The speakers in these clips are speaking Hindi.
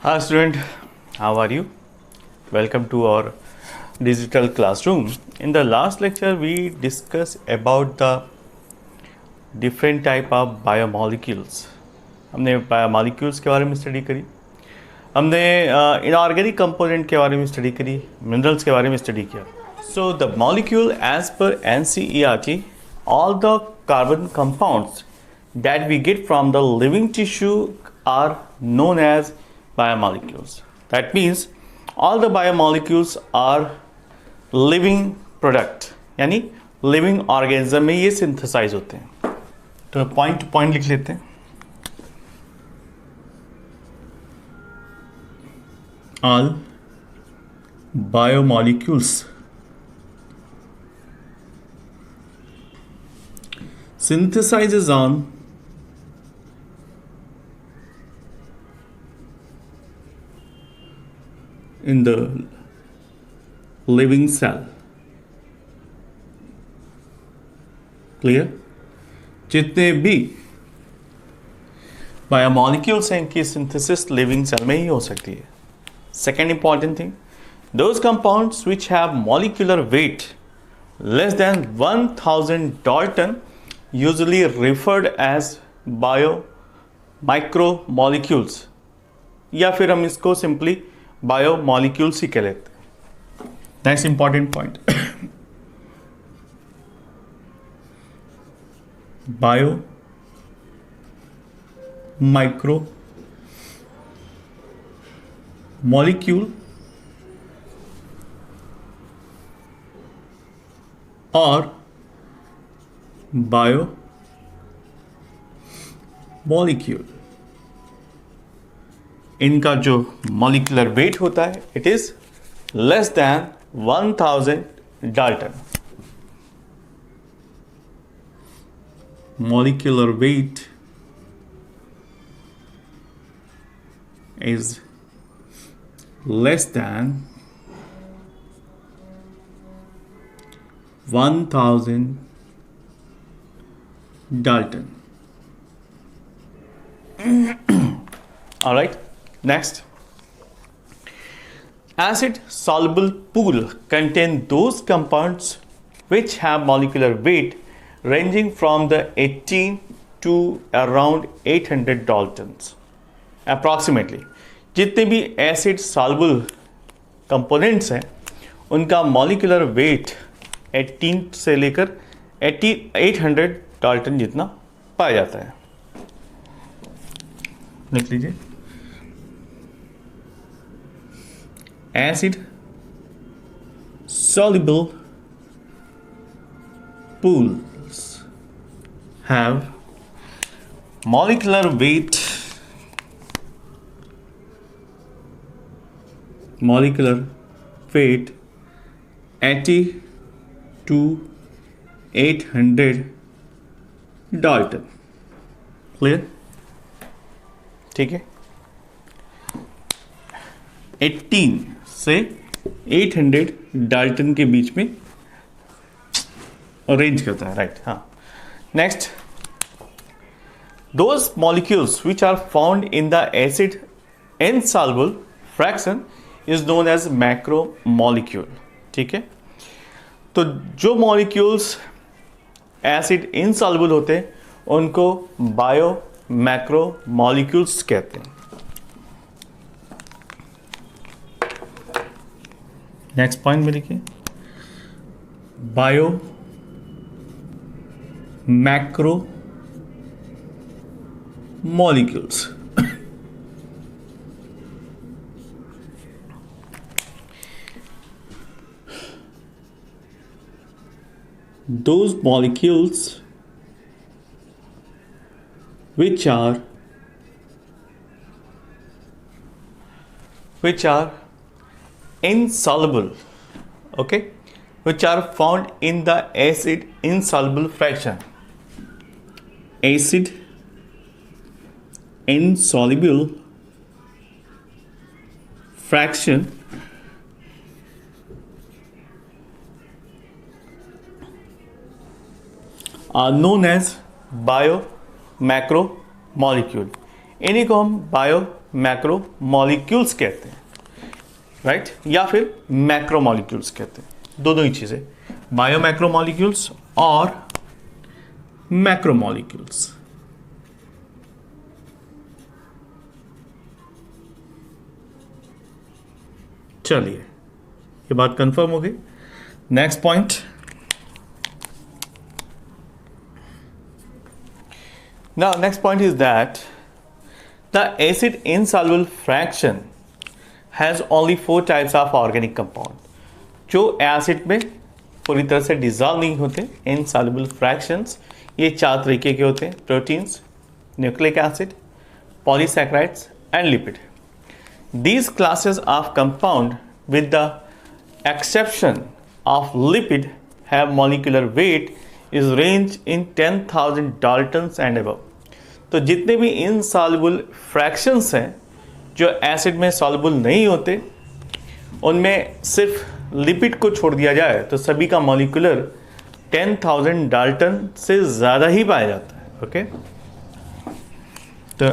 Hi student, how are you? Welcome to our digital classroom. In the last lecture we discussed about the different type of biomolecules. हमने बायोमोलिक्यूल्स के बारे में स्टडी करी, हमने इनऑर्गेनिक कंपोनेंट के बारे में स्टडी करी, मिनरल्स के बारे में स्टडी किया. So the molecule as per NCERT, all the carbon compounds that we get from the living tissue are known as biomolecules. That means all the biomolecules are living product, यानी living organism में ये synthesize होते हैं. तो point to point लिख लेते हैं. All biomolecules synthesizes on in the living cell. Clear? जितने भी बायोमोलिक्यूल्स हैं इनकी सिंथेसिस लिविंग सेल में ही हो सकती है. Second important thing, those compounds which have molecular weight less than 1000 Dalton usually referred as micromolecules, या फिर हम इसको सिंपली बायोमोलिक्यूल्स ही कह लेते हैं. Next important point, bio micro molecule और बायो मॉलिक्यूल, इनका जो मॉलिक्यूलर वेट होता है it is less than 1000 Dalton. Molecular weight is less than 1000 Dalton. All right, next. Acid soluble pool contain those compounds which have molecular weight ranging from the 18 to around 800 Daltons. Approximately जितने भी एसिड सॉल्युबल कंपोनेंट्स हैं उनका मॉलिक्यूलर वेट 18 से लेकर 800 डाल्टन जितना पाया जाता है. लिख लीजिए, acid soluble pools have molecular weight 80 to 800 Dalton. Clear? ठीक है, 18 से 800 डाल्टन के बीच में रेंज करता है. राइट, हाँ. Next, those molecules which are found in the acid insoluble fraction is known as macro molecule. ठीक है, तो जो मॉलिक्यूल्स एसिड इनसॉल्युबल होते हैं उनको बायो मैक्रो मॉलिक्यूल्स कहते हैं. नेक्स्ट पॉइंट में लिखिए, bio macro molecules. Those molecules which are insoluble, okay, which are found in the acid insoluble fraction. Acid insoluble fraction are known as bio macro molecule. इन्हीं को हम बायो मैक्रोमोलिक्यूल्स कहते हैं, राइट, या फिर मैक्रोमोलिक्यूल्स कहते हैं, दोनों ही चीज़ें, बायोमैक्रोमोलिक्यूल्स और मैक्रोमोलिक्यूल्स। चलिए, ये बात कंफर्म हो गई। Next point, now next point is that the acid insoluble fraction has only 4 types of organic compound, जो एसिड में पूरी तरह से डिजॉल्व नहीं होते, इनसॉल्युबल फ्रैक्शंस, ये 4 तरीके के होते हैं, proteins, nucleic acid, polysaccharides and lipid. These classes of compound with the exception of lipid have molecular weight is range in 10,000 Daltons and above। तो जितने भी insoluble fractions हैं जो एसिड में soluble नहीं होते, उनमें सिर्फ लिपिड को छोड़ दिया जाए तो सभी का मॉलिक्यूलर 10,000 डाल्टन से ज़्यादा ही पाया जाता है। ओके, तो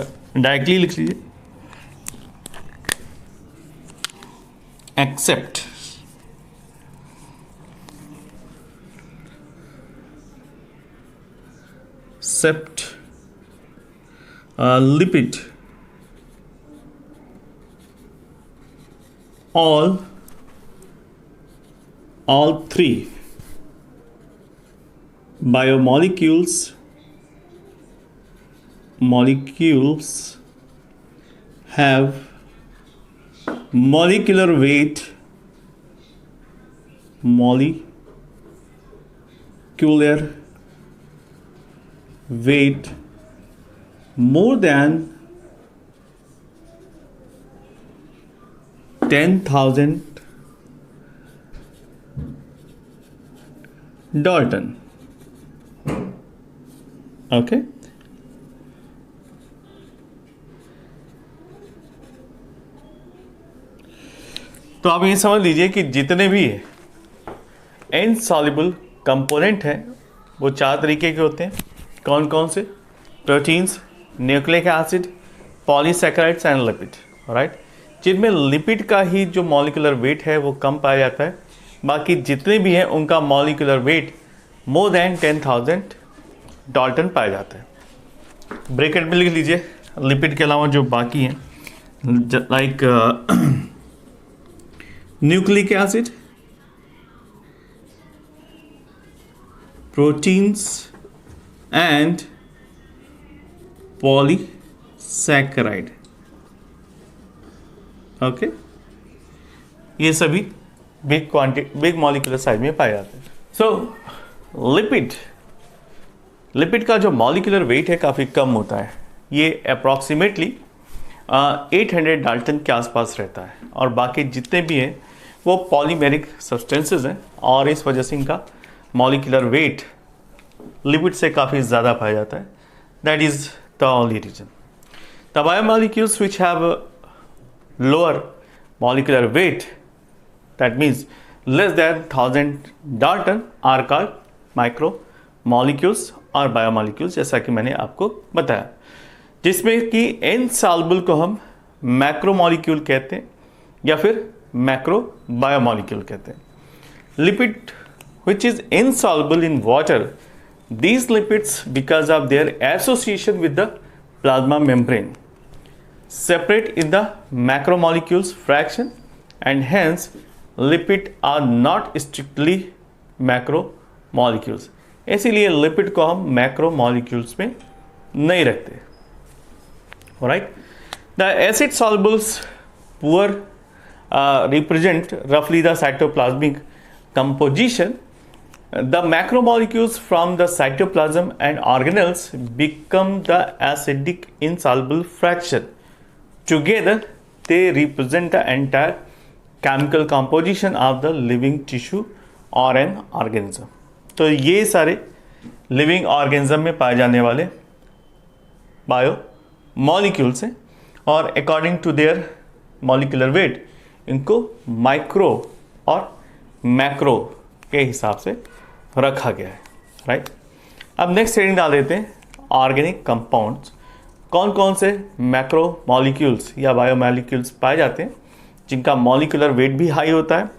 डायरेक्टली लिख लीजिए, accept lipid all 3 biomolecules have molecular weight more than 10,000 Dalton। Okay, तो आप ये समझ लीजिए कि जितने भी इनसॉल्युबल कंपोनेंट हैं वो 4 तरीके के होते हैं। कौन कौन से? Proteins, nucleic acid, polysaccharides and lipid, right, जिनमें लिपिड का ही जो मॉलिक्यूलर वेट है वो कम पाया जाता है, बाकी जितने भी हैं उनका molecular weight more than 10,000 Dalton पाया जाता है। ब्रैकेट में लिख लीजिए लिपिड के अलावा जो बाकी हैं, like nucleic acid, proteins and polysaccharide. Okay, ये सभी बिग मॉलिक्यूलर साइज में पाए जाते हैं। सो लिपिड का जो मॉलिक्यूलर वेट है काफ़ी कम होता है, ये अप्रॉक्सीमेटली 800 डाल्टन के आसपास रहता है, और बाकी जितने भी हैं वो पॉलीमेरिक सब्सटेंसेस हैं, और इस वजह से इनका मॉलिक्यूलर वेट लिपिड से काफ़ी ज़्यादा पाया जाता है। That is the only reason. The biomolecules which have lower molecular weight, that means less than 1000 Dalton, are called micromolecules और biomolecules, जैसा कि मैंने आपको बताया, जिसमें कि insoluble को हम मैक्रोमोलिक्यूल कहते हैं या फिर मैक्रो बायोमोलिक्यूल कहते हैं। Lipid which is insoluble in water, these lipids because of their association with the plasma membrane separate in the macromolecules fraction, and hence lipid are not strictly macromolecules। इसीलिए लिपिड को हम मैक्रोमोलिक्यूल्स में नहीं रखते। Right, the acid solubles poor represent roughly the cytoplasmic composition. The macromolecules from the cytoplasm and organelles become the acidic insoluble fraction. Together, they represent the entire chemical composition of the living tissue or an organism. तो ये सारे लिविंग ऑर्गेनिज्म में पाए जाने वाले बायो मॉलिक्यूल्स हैं, और according to their molecular weight इनको माइक्रो और मैक्रो के हिसाब से रखा गया है। राइट, अब नेक्स्ट हेडिंग डाल देते हैं ऑर्गेनिक कंपाउंड्स। कौन कौन से मैक्रो मॉलिक्यूल्स या बायोमॉलिक्यूल्स पाए जाते हैं जिनका मॉलिक्यूलर वेट भी हाई होता है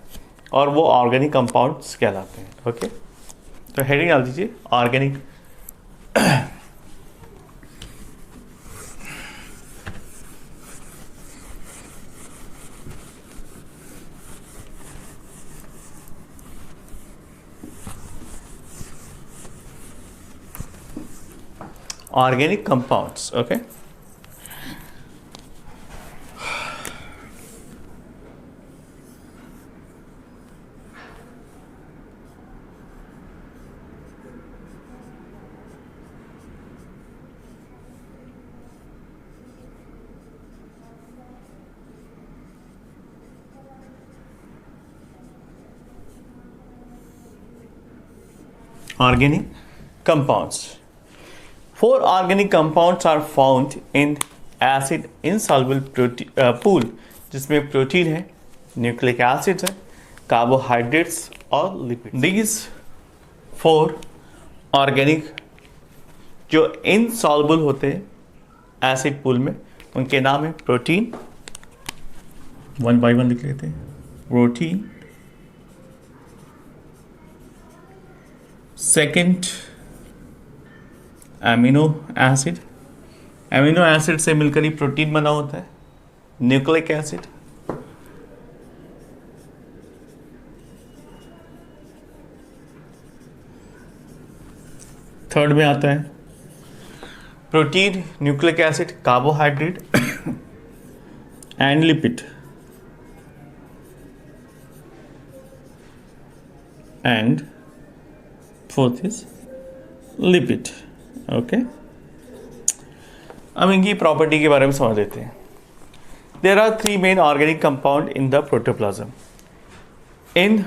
और वो ऑर्गेनिक कंपाउंड्स कहलाते हैं। ओके, तो हेडिंग डाल दीजिए organic organic compounds. Okay, organic compounds. 4 organic compounds are found in acid insoluble pool, जिसमें प्रोटीन है, न्यूक्लिक एसिड्स है, कार्बोहाइड्रेट्स और लिपिड। These 4 ऑर्गेनिक जो इनसॉल्युबल होते हैं एसिड पूल में, उनके नाम है प्रोटीन। 1 by 1 लिख लेते हैं। Protein, second amino acid, amino acid से मिलकर ही प्रोटीन बना होता है, न्यूक्लिक एसिड, थर्ड में आता है protein, nucleic acid, carbohydrate and lipid, and fourth is lipid. Okay, अब इनकी प्रॉपर्टी के बारे में समझ लेते हैं। There are 3 main organic compound in the protoplasm. In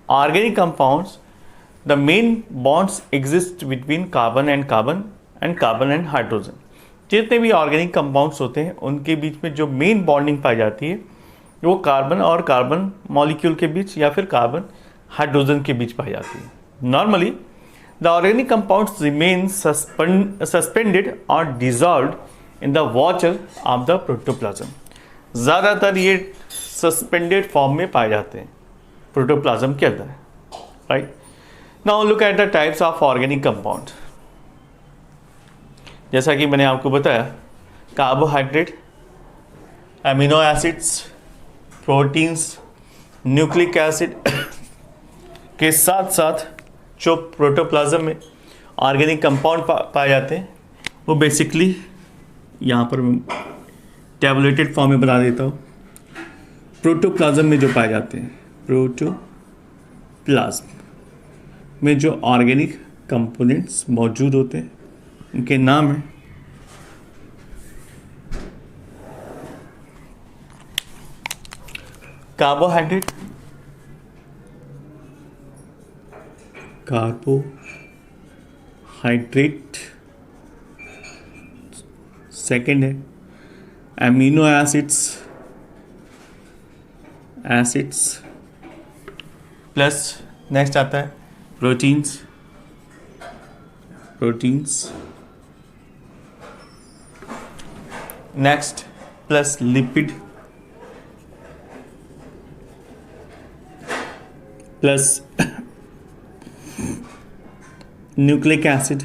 organic compounds the main bonds exist between carbon and hydrogen. जितने भी ऑर्गेनिक कंपाउंड्स होते हैं उनके बीच में जो मेन बॉन्डिंग पाई जाती है वो कार्बन और कार्बन मॉलिक्यूल के बीच या फिर कार्बन हाइड्रोजन के बीच पाई जाती है। Normally the organic compounds remain suspended or dissolved in the water of the protoplasm. ज़्यादातर ये सस्पेंडेड फॉर्म में पाए जाते हैं प्रोटोप्लाज्म के अंदर, right. Now look at the types of organic compound. जैसा कि मैंने आपको बताया, carbohydrate, amino acids, proteins, nucleic acid के साथ साथ जो प्रोटोप्लाज्म में ऑर्गेनिक कंपाउंड पाए जाते हैं वो बेसिकली यहाँ पर टैबुलेटेड फॉर्म में बता देता हूँ। प्रोटोप्लाज्म में जो पाए जाते हैं, प्रोटोप्लाज्म में जो ऑर्गेनिक कंपोनेंट्स मौजूद होते हैं उनके नाम है कार्बोहाइड्रेट, कार्बोहाइड्रेट, सेकेंड है एमिनो एसिड्स प्लस नेक्स्ट आता है proteins next plus lipid plus nucleic acid,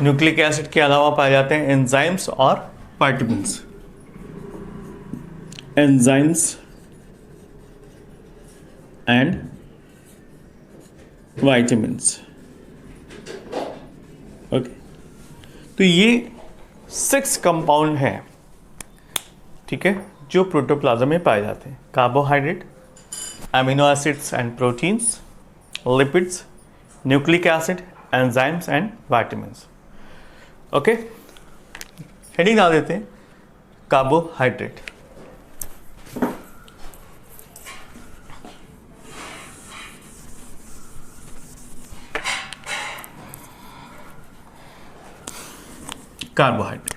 nucleic acid के अलावा पाए जाते हैं एंजाइम्स और vitamins. Enzymes and vitamins. Okay, तो ये 6 कंपाउंड हैं, ठीक है, जो प्रोटोप्लाज्म में पाए जाते हैं। Carbohydrate, amino acids and proteins, lipids, nucleic acid, enzymes and vitamins. Okay, heading डाल देते हैं carbohydrate. Carbohydrate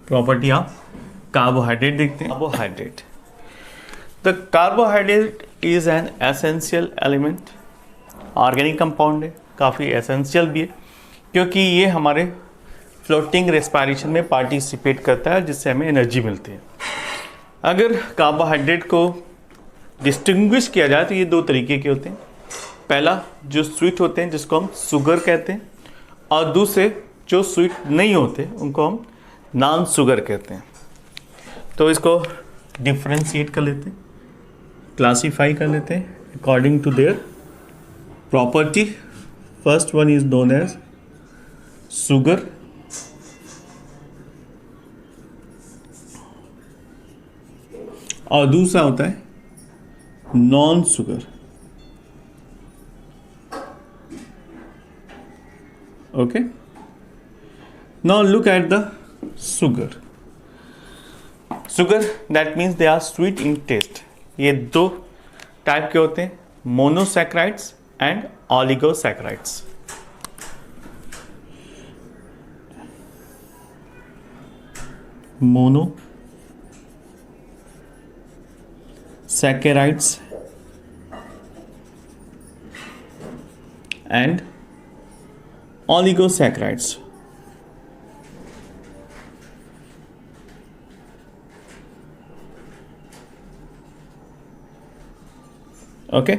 property of carbohydrate देखते हैं। Carbohydrate, the carbohydrate is an essential element, organic compound है, काफ़ी एसेंशियल भी है क्योंकि ये हमारे फ्लोटिंग रेस्पिरेशन में पार्टिसिपेट करता है जिससे हमें एनर्जी मिलती है। अगर कार्बोहाइड्रेट को डिस्टिंग्विश किया जाए तो ये दो तरीके के होते हैं। पहला जो स्वीट होते हैं जिसको हम शुगर कहते हैं, और दूसरे जो स्वीट नहीं होते उनको हम नॉन शुगर कहते हैं। तो इसको डिफ्रेंशिएट कर लेते हैं, क्लासीफाई कर लेते हैं according to their property. First one is known as sugar, और दूसरा होता है non sugar. Okay, now look at the sugar. Sugar that means they are sweet in taste. ये दो टाइप के होते हैं, monosaccharides and oligosaccharides. Monosaccharides and oligosaccharides. Okay,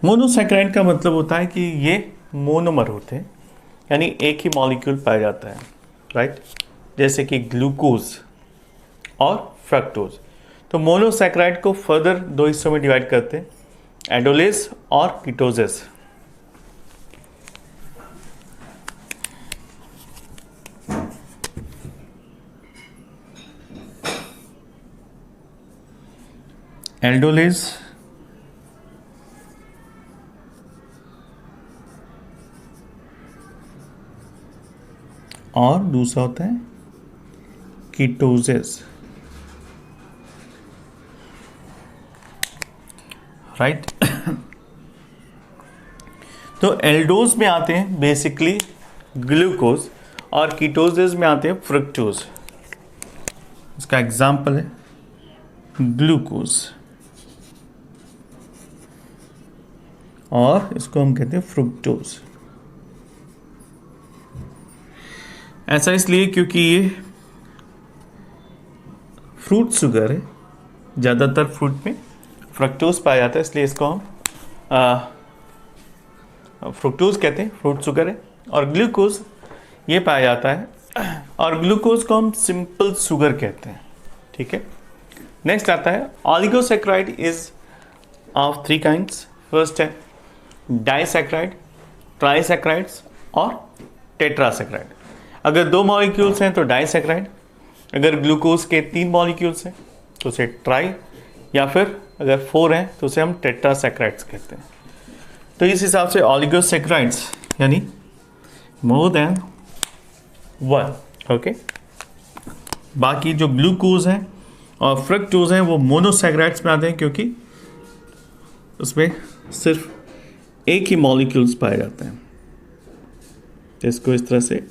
monosaccharide का मतलब होता है कि ये मोनोमर होते हैं, यानी एक ही मॉलिक्यूल पाया जाता है, राइट, जैसे कि ग्लूकोज और फ्रक्टोज। तो मोनोसैकेराइड को फर्दर दो हिस्सों में डिवाइड करते हैं, एडोलेस और कीटोजेस। एल्डोलेस और दूसरा होता है कीटोजेस, राइट। तो एल्डोज में आते हैं बेसिकली ग्लूकोज और कीटोजेस में आते हैं फ्रुक्टोज। इसका एग्जाम्पल है ग्लूकोज, और इसको हम कहते हैं फ्रुक्टोज। ऐसा इसलिए क्योंकि ये फ्रूट शुगर है, ज़्यादातर फ्रूट में फ्रक्टोज पाया जाता है, इसलिए इसको हम फ्रुक्टोज कहते हैं, फ्रूट शुगर है। और ग्लूकोज ये पाया जाता है, और ग्लूकोज को हम सिंपल शुगर कहते हैं, ठीक है। नेक्स्ट आता है oligosaccharide is of three kinds. First है डाइसैकेराइड, ट्राइसैकेराइड्स और टेट्रासैकेराइड। अगर दो मॉलिक्यूल्स हैं तो डाइसैकेराइड, अगर ग्लूकोज के तीन मॉलिक्यूल्स हैं तो उसे ट्राई, या फिर अगर 4 हैं तो उसे हम टेट्रासैकेराइड्स कहते हैं। तो इस हिसाब से ऑलिगोसैकेराइड्स यानी मोर देन 1, ओके। बाकी जो ग्लूकोज हैं और फ्रक्टोज हैं वो मोनोसैकेराइड्स में आते हैं क्योंकि उसमें सिर्फ एक ही मॉलिक्यूल्स पाए जाते हैं। तो इसको इस तरह से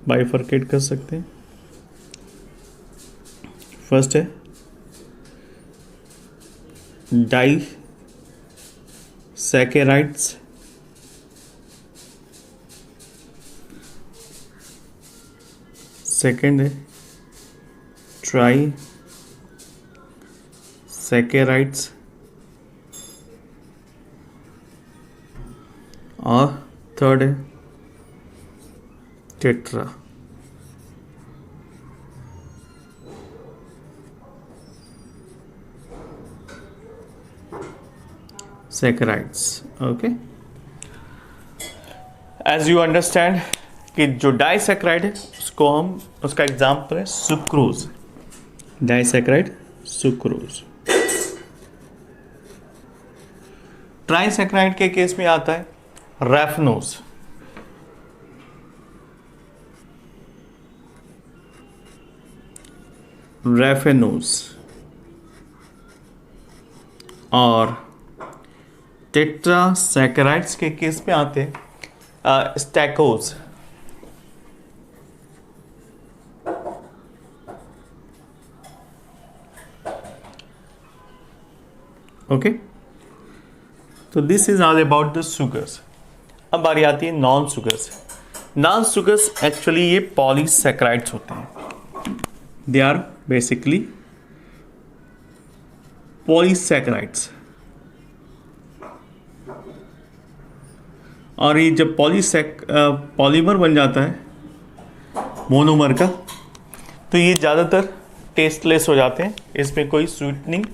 बाइफरकेट कर सकते हैं। फर्स्ट है डाइसैकेराइड्स, सेकेंड है ट्राइसैकेराइड्स, और थर्ड है tetrasaccharides, okay. As you understand कि जो डाइसैकेराइड है उसको हम, उसका एग्जाम्पल है सुक्रोज, डाइसैकेराइड सुक्रोज। ट्राइसैकेराइड के केस में आता है रैफनोज, रैफेनोज, और टेट्रासैकेराइड्स के केस में आते हैं स्टैकोज। ओके, तो this is all about the sugars. अब बारी आती है non sugars. Non sugars actually ये पॉलीसैकेराइड्स होते हैं। They are basically polysaccharides. और ये जब पॉलीमर बन जाता है मोनोमर का, तो ये ज़्यादातर टेस्टलेस हो जाते हैं, इसमें कोई स्वीटनिंग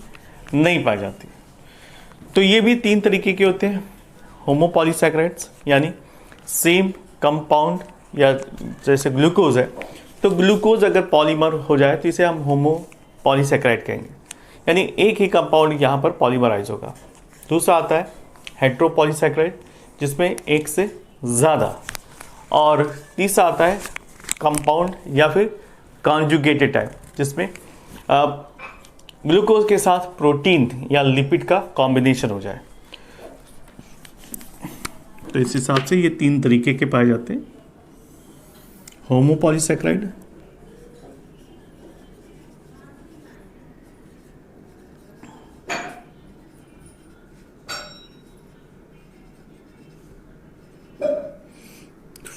नहीं पाई जाती। तो ये भी 3 तरीके के होते हैं, होमोपॉलीसैकेराइड्स यानी सेम कंपाउंड, या जैसे ग्लूकोज है तो ग्लूकोज अगर पॉलीमर हो जाए तो इसे हम होमोपॉलीसैकेराइड कहेंगे, यानी एक ही कंपाउंड यहाँ पर पॉलीमराइज होगा। दूसरा आता है हेट्रोपॉलीसैकेराइड जिसमें एक से ज़्यादा, और तीसरा आता है कंपाउंड या फिर कॉन्जुगेटेड टाइप जिसमें ग्लूकोज के साथ प्रोटीन या लिपिड का कॉम्बिनेशन हो जाए। तो इस हिसाब से ये 3 तरीके के पाए जाते हैं, होमोपॉलीसैकेराइड,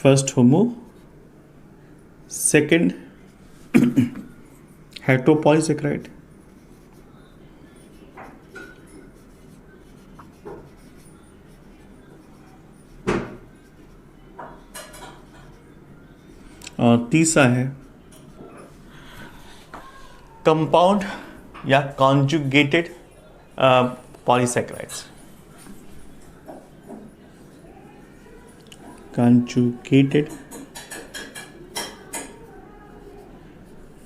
फर्स्ट होमो, सेकंड हेट्रोपॉलीसैकेराइड, और तीसरा है कंपाउंड या conjugated polysaccharides. Conjugated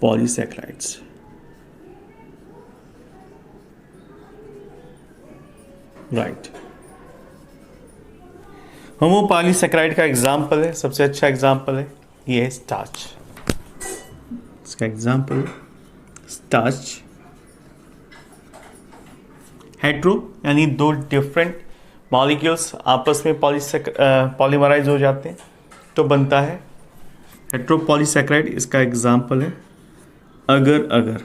polysaccharides. Right, homopolysaccharide का एग्जाम्पल है, सबसे अच्छा एग्जाम्पल है ये है स्टार्च। इसका एग्जाम्पल स्टार्च। हेट्रो यानी 2 डिफरेंट मॉलिक्यूल्स आपस में पॉलीमराइज हो जाते हैं तो बनता है हेट्रोपॉलीसैकेराइड। इसका एग्जाम्पल है अगर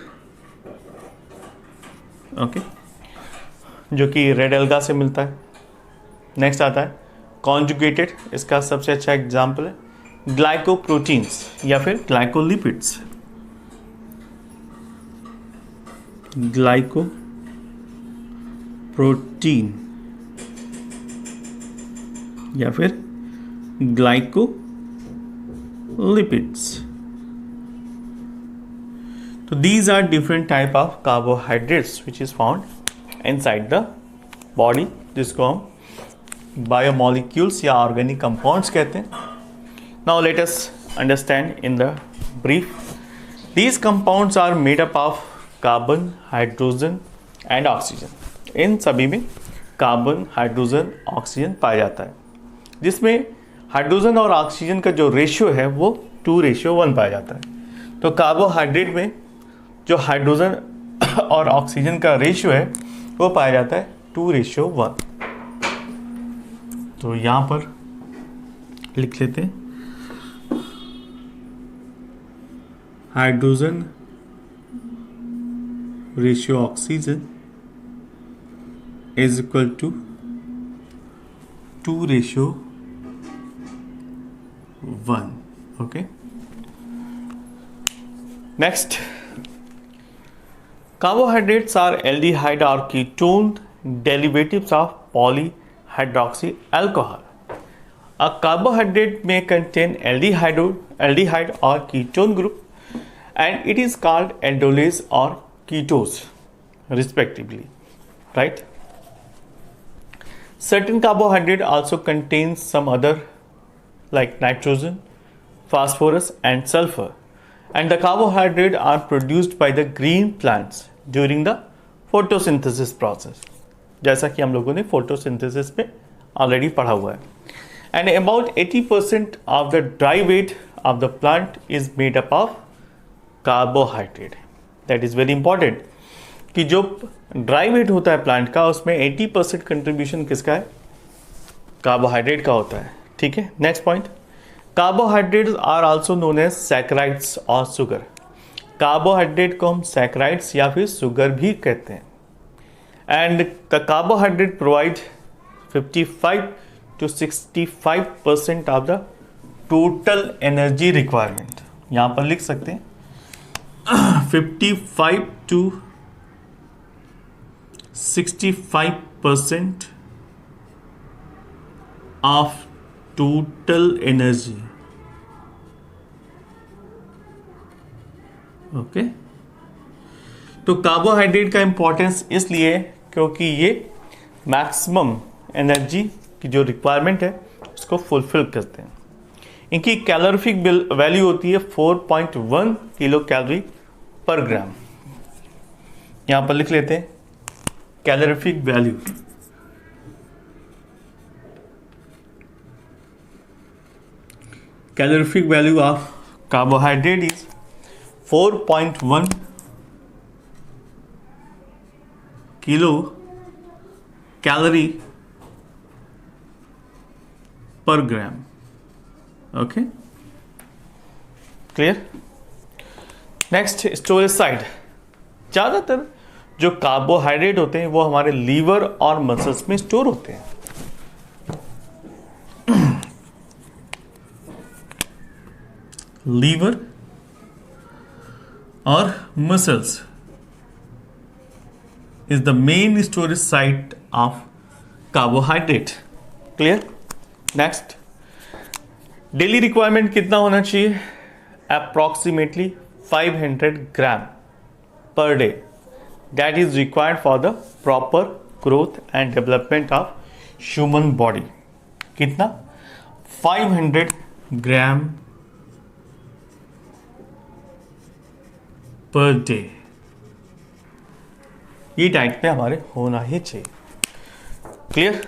ओके, जो कि रेड एल्गा से मिलता है। नेक्स्ट आता है कॉन्जुगेटेड, इसका सबसे अच्छा एग्जाम्पल है ग्लाइकोप्रोटीन्स या फिर ग्लाइकोलिपिड्स। ग्लाइकोप्रोटीन या फिर ग्लाइकोलिपिड्स। तो these are different type of carbohydrates which is found inside the body, जिसको हम बायोमोलिक्यूल्स या ऑर्गेनिक कंपाउंड्स कहते हैं। Now let us understand in the brief. These compounds are made up of carbon, hydrogen and oxygen. इन सभी में कार्बन, हाइड्रोजन, ऑक्सीजन पाया जाता है, जिसमें हाइड्रोजन और ऑक्सीजन का जो रेशियो है वो 2:1 पाया जाता है। तो कार्बोहाइड्रेट में जो हाइड्रोजन और ऑक्सीजन का रेशियो है वो पाया जाता है 2:1। तो यहाँ पर लिख लेते हैं hydrogen ratio oxygen is equal to 2:1। Okay, next, carbohydrates are aldehyde or ketone derivatives of polyhydroxy alcohol. A carbohydrate may contain aldehyde or ketone group, and it is called aldolase or ketose respectively, right? Certain carbohydrate also contains some other like nitrogen, phosphorus and sulfur, and the carbohydrate are produced by the green plants during the photosynthesis process, जैसा कि हम लोगों ने photosynthesis में already पढ़ा हुआ है। And about 80% of the dry weight of the plant is made up of carbohydrate. That is very important कि जो ड्राई वेट होता है प्लांट का उसमें 80% कंट्रीब्यूशन किसका है? कार्बोहाइड्रेट का होता है। ठीक है, next point, carbohydrates are also known as saccharides और शुगर। कार्बोहाइड्रेट को हम सैकराइड्स या फिर शुगर भी कहते हैं। and the carbohydrate provide 55 to 65% of the total energy requirement. यहाँ पर लिख सकते हैं 55 to 65% of total energy. Okay तो कार्बोहाइड्रेट का इंपॉर्टेंस इसलिए क्योंकि ये मैक्सिमम एनर्जी की जो रिक्वायरमेंट है उसको फुलफिल करते हैं. इनकी कैलोरीफिक वैल्यू होती है 4.1 किलो कैलोरी पर ग्राम. यहां पर लिख लेते हैं calorific value. Calorific value of carbohydrate is 4.1 kilo calorie per gram. Okay clear. Next storage side. ज़्यादातर जो कार्बोहाइड्रेट होते हैं वो हमारे लीवर और मसल्स में स्टोर होते हैं. लीवर और muscles is the main storage site of carbohydrate. Clear? Next, daily requirement कितना होना चाहिए? Approximately 500 gram per day. That is required for the proper growth and development of human body. कितना? 500 gram पर डे. ये डाइट पे हमारे होना ही चाहिए. क्लियर.